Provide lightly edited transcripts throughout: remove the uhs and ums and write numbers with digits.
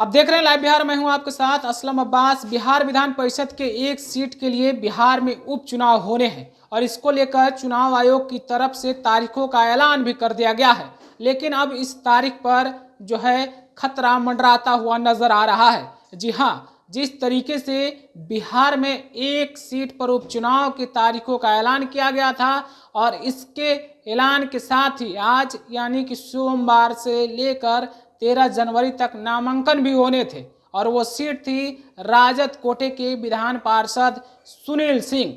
अब देख रहे हैं लाइव बिहार। मैं हूं आपके साथ असलम अब्बास। बिहार विधान परिषद के एक सीट के लिए बिहार में उपचुनाव होने हैं और इसको लेकर चुनाव आयोग की तरफ से तारीखों का ऐलान भी कर दिया गया है। लेकिन अब इस तारीख पर जो है खतरा मंडराता हुआ नजर आ रहा है। जी हाँ, जिस तरीके से बिहार में एक सीट पर उपचुनाव की तारीखों का ऐलान किया गया था और इसके ऐलान के साथ ही आज यानी कि सोमवार से लेकर 13 जनवरी तक नामांकन भी होने थे और वो सीट थी राजद कोटे के विधान पार्षद सुनील सिंह।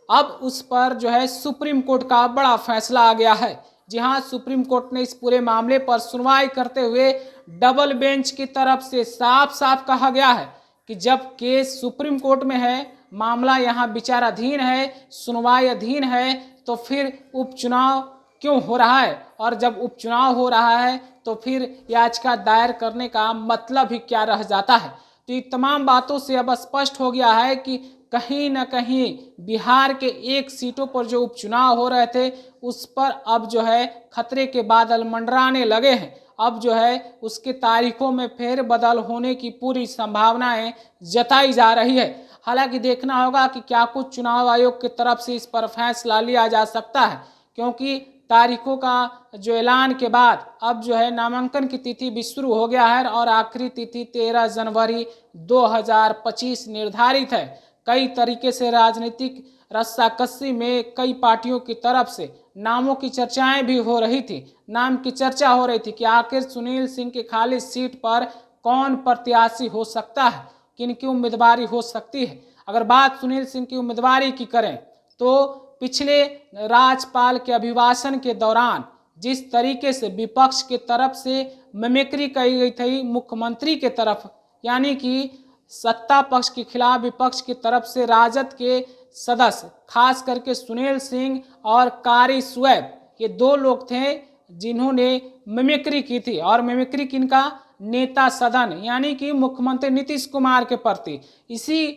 अब उस पर जो है सुप्रीम कोर्ट का बड़ा फैसला आ गया है। जी हाँ, सुप्रीम कोर्ट ने इस पूरे मामले पर सुनवाई करते हुए डबल बेंच की तरफ से साफ साफ कहा गया है कि जब केस सुप्रीम कोर्ट में है, मामला यहाँ विचाराधीन है, सुनवाई अधीन है, तो फिर उपचुनाव क्यों हो रहा है? और जब उपचुनाव हो रहा है तो फिर याचिका दायर करने का मतलब ही क्या रह जाता है? तो ये तमाम बातों से अब स्पष्ट हो गया है कि कहीं न कहीं बिहार के एक सीटों पर जो उपचुनाव हो रहे थे उस पर अब जो है खतरे के बादल मंडराने लगे हैं। अब जो है उसके तारीखों में फेरबदल होने की पूरी संभावनाएं जताई जा रही है। हालांकि देखना होगा कि क्या कुछ चुनाव आयोग की तरफ से इस पर फैसला लिया जा सकता है, क्योंकि तारीखों का जो ऐलान के बाद अब जो है नामांकन की तिथि भी शुरू हो गया है और आखिरी तिथि 13 जनवरी 2025 निर्धारित है। कई तरीके से राजनीतिक रस्साकसी में कई पार्टियों की तरफ से नामों की चर्चाएं भी हो रही थी। नाम की चर्चा हो रही थी कि आखिर सुनील सिंह की खाली सीट पर कौन प्रत्याशी हो सकता है, किन की उम्मीदवारी हो सकती है। अगर बात सुनील सिंह की उम्मीदवारी की करें तो पिछले राज्यपाल के अभिभाषण के दौरान जिस तरीके से विपक्ष के तरफ से मिमिक्री की गई थी मुख्यमंत्री के तरफ, यानी कि सत्ता पक्ष के खिलाफ विपक्ष की तरफ से राजद के सदस्य खास करके सुनील सिंह और कारी स्वेब, ये दो लोग थे जिन्होंने मिमिक्री की थी। और मिमिक्री किनका? नेता सदन यानी कि मुख्यमंत्री नीतीश कुमार के प्रति। इसी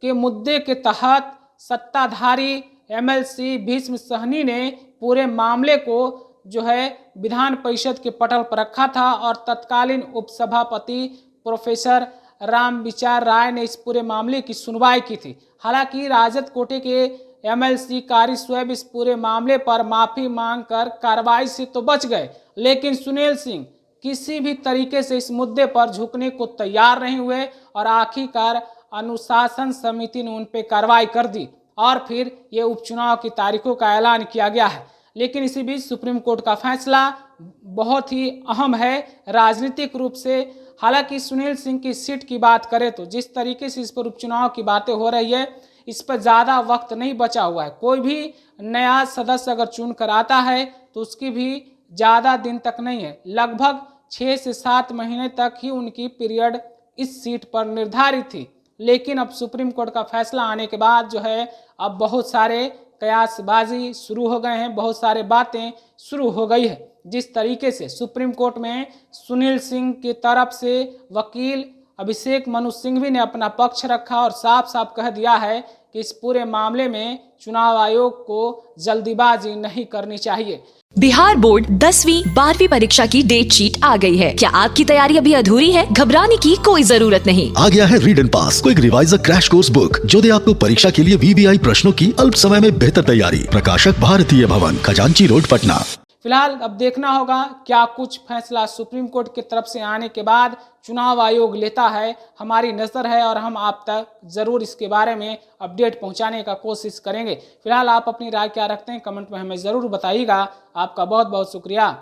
के मुद्दे के तहत सत्ताधारी एमएलसी भीष्म सहनी ने पूरे मामले को जो है विधान परिषद के पटल पर रखा था और तत्कालीन उपसभापति प्रोफेसर रामविचार राय ने इस पूरे मामले की सुनवाई की थी। हालांकि राजद कोटे के एमएलसी कारी स्वेब इस पूरे मामले पर माफी मांगकर कार्रवाई से तो बच गए, लेकिन सुनील सिंह किसी भी तरीके से इस मुद्दे पर झुकने को तैयार नहीं हुए और आखिरकार अनुशासन समिति ने उन पर कार्रवाई कर दी और फिर ये उपचुनाव की तारीखों का ऐलान किया गया है। लेकिन इसी बीच सुप्रीम कोर्ट का फैसला बहुत ही अहम है राजनीतिक रूप से। हालांकि सुनील सिंह की सीट की बात करें तो जिस तरीके से इस पर उपचुनाव की बातें हो रही है, इस पर ज़्यादा वक्त नहीं बचा हुआ है। कोई भी नया सदस्य अगर चुन कर आता है तो उसकी भी ज़्यादा दिन तक नहीं है, लगभग 6 से 7 महीने तक ही उनकी पीरियड इस सीट पर निर्धारित थी। लेकिन अब सुप्रीम कोर्ट का फैसला आने के बाद जो है अब बहुत सारे कयासबाजी शुरू हो गए हैं, बहुत सारे बातें शुरू हो गई है। जिस तरीके से सुप्रीम कोर्ट में सुनील सिंह की तरफ से वकील अभिषेक मनु सिंघवी ने अपना पक्ष रखा और साफ साफ कह दिया है कि इस पूरे मामले में चुनाव आयोग को जल्दीबाजी नहीं करनी चाहिए। बिहार बोर्ड 10वीं 12वीं परीक्षा की डेट शीट आ गई है। क्या आपकी तैयारी अभी अधूरी है? घबराने की कोई जरूरत नहीं। आ गया है read and pass quick reviser crash course book, जो दे आपको परीक्षा के लिए वीवीआई प्रश्नों की अल्प समय में बेहतर तैयारी। प्रकाशक भारतीय भवन, खजांची रोड, पटना। फिलहाल अब देखना होगा क्या कुछ फैसला सुप्रीम कोर्ट की तरफ से आने के बाद चुनाव आयोग लेता है। हमारी नज़र है और हम आप तक ज़रूर इसके बारे में अपडेट पहुंचाने का कोशिश करेंगे। फिलहाल आप अपनी राय क्या रखते हैं कमेंट में हमें ज़रूर बताइएगा। आपका बहुत बहुत शुक्रिया।